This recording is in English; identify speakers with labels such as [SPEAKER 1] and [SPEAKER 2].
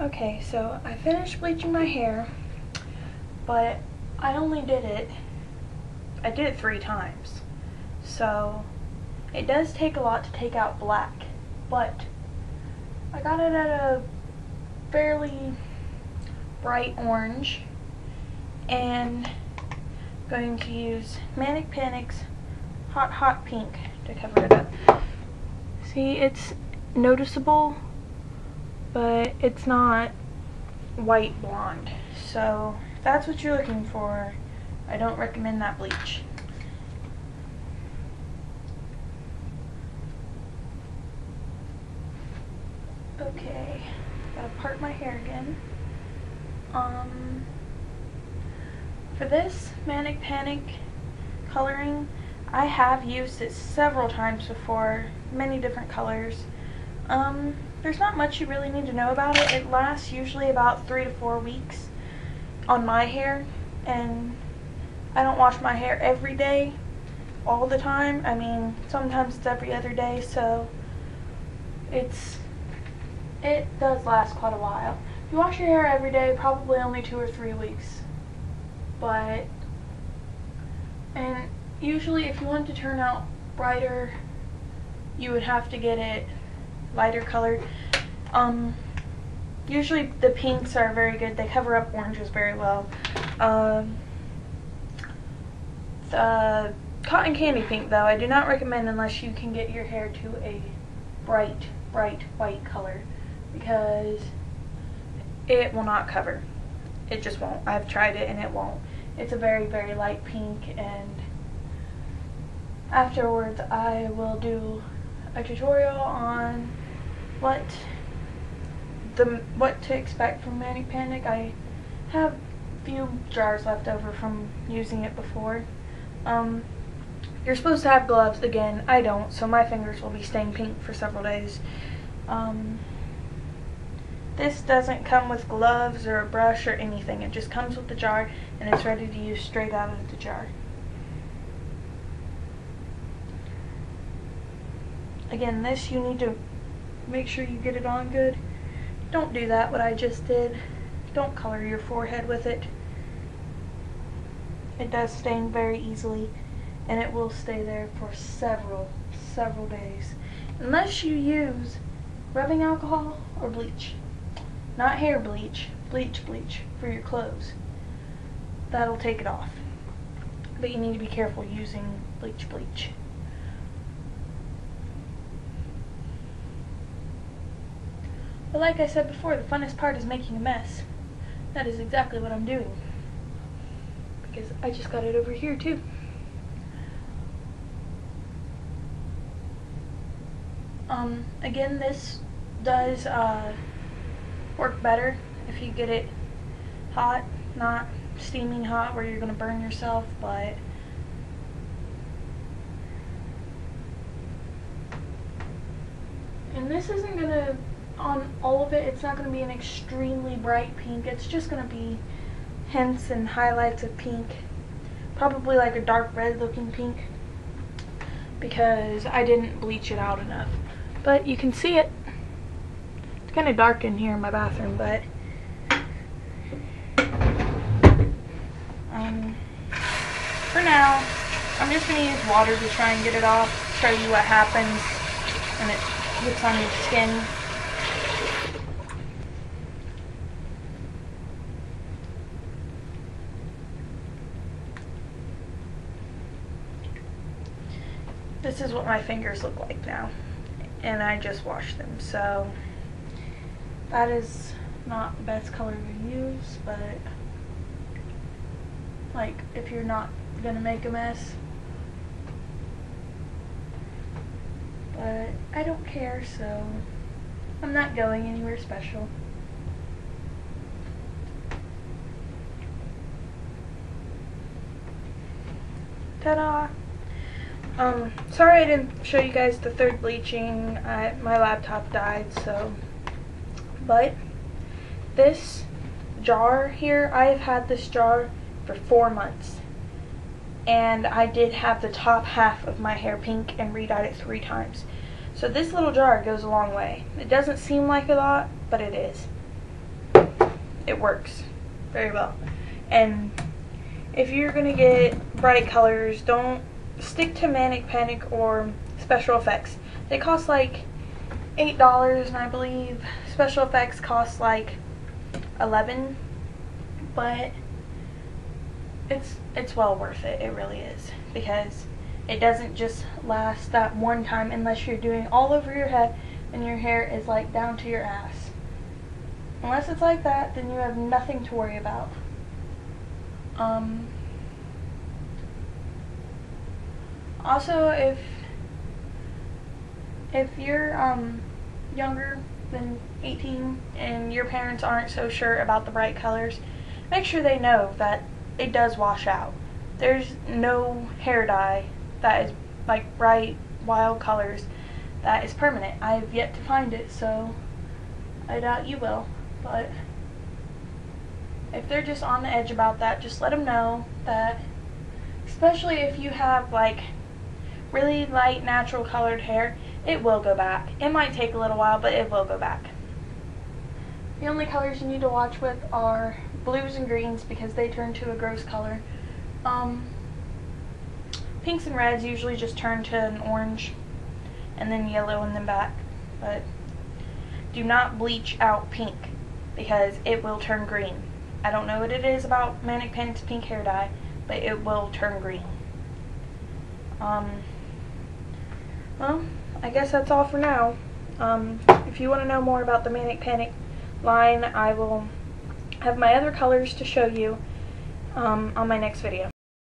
[SPEAKER 1] Okay, so I finished bleaching my hair, but I did it 3 times. So it does take a lot to take out black, but I got it at a fairly bright orange, and I'm going to use Manic Panic's Hot Pink to cover it up. See, it's noticeable, but it's not white blonde. So if that's what you're looking for, I don't recommend that bleach. Okay, gotta part my hair again. For this Manic Panic coloring, I have used it several times before, many different colors. There's not much you really need to know about it. It lasts usually about 3 to 4 weeks on my hair, and I don't wash my hair every day, all the time. I mean, sometimes it's every other day, so it does last quite a while. If you wash your hair every day, probably only 2 or 3 weeks. And usually if you want to turn out brighter, you would have to get it lighter colored. Usually the pinks are very good. They cover up oranges very well. The cotton candy pink, though, I do not recommend unless you can get your hair to a bright white color, because it will not cover. It just won't. I've tried it and it won't. It's a very light pink, and afterwards I will do a tutorial on what to expect from Manic Panic. I have a few jars left over from using it before. You're supposed to have gloves. Again, I don't, so my fingers will be stained pink for several days. This doesn't come with gloves or a brush or anything. It just comes with the jar, and it's ready to use straight out of the jar. Again, this, you need to make sure you get it on good. Don't do that, what I just did. Don't color your forehead with it. It does stain very easily, and it will stay there for several days. Unless you use rubbing alcohol or bleach. Not hair bleach, bleach for your clothes. That'll take it off. But you need to be careful using bleach. But like I said before, the funnest part is making a mess. That is exactly what I'm doing, because I just got it over here too. Again, this does work better if you get it hot, not steaming hot where you're going to burn yourself, but and this isn't going to, on all of it, it's not going to be an extremely bright pink. It's just going to be hints and highlights of pink, probably like a dark red looking pink, because I didn't bleach it out enough. But you can see it. It's kind of dark in here in my bathroom, but for now, I'm just going to use water to try and get it off, show you what happens when it gets on your skin. This is what my fingers look like now, and I just washed them, so that is not the best color to use, but like, if you're not gonna make a mess. But I don't care, so I'm not going anywhere special. Ta-da! Sorry I didn't show you guys the third bleaching. My laptop died, so. But this jar here, I've had this jar for 4 months. And I did have the top half of my hair pink and re-dyed it 3 times. So this little jar goes a long way. It doesn't seem like a lot, but it is. it works very well. And if you're going to get bright colors, don't stick to Manic Panic or Special Effects. They cost like $8, and I believe Special Effects cost like $11, but it's well worth it. It really is, because it doesn't just last that one time unless you're doing all over your head and your hair is like down to your ass. Unless it's like that, then you have nothing to worry about. Also, if you're younger than 18 and your parents aren't so sure about the bright colors, make sure they know that it does wash out. There's no hair dye that is like bright, wild colors that is permanent. I have yet to find it, so I doubt you will. But if they're just on the edge about that, just let them know that, especially if you have like really light, natural colored hair, it will go back. It might take a little while, but it will go back. The only colors you need to watch with are blues and greens, because they turn to a gross color. Pinks and reds usually just turn to an orange, and then yellow and then back. But do not bleach out pink, because it will turn green. I don't know what it is about Manic Panic's pink hair dye, but it will turn green. Well, I guess that's all for now. If you want to know more about the Manic Panic line, I will have my other colors to show you on my next video.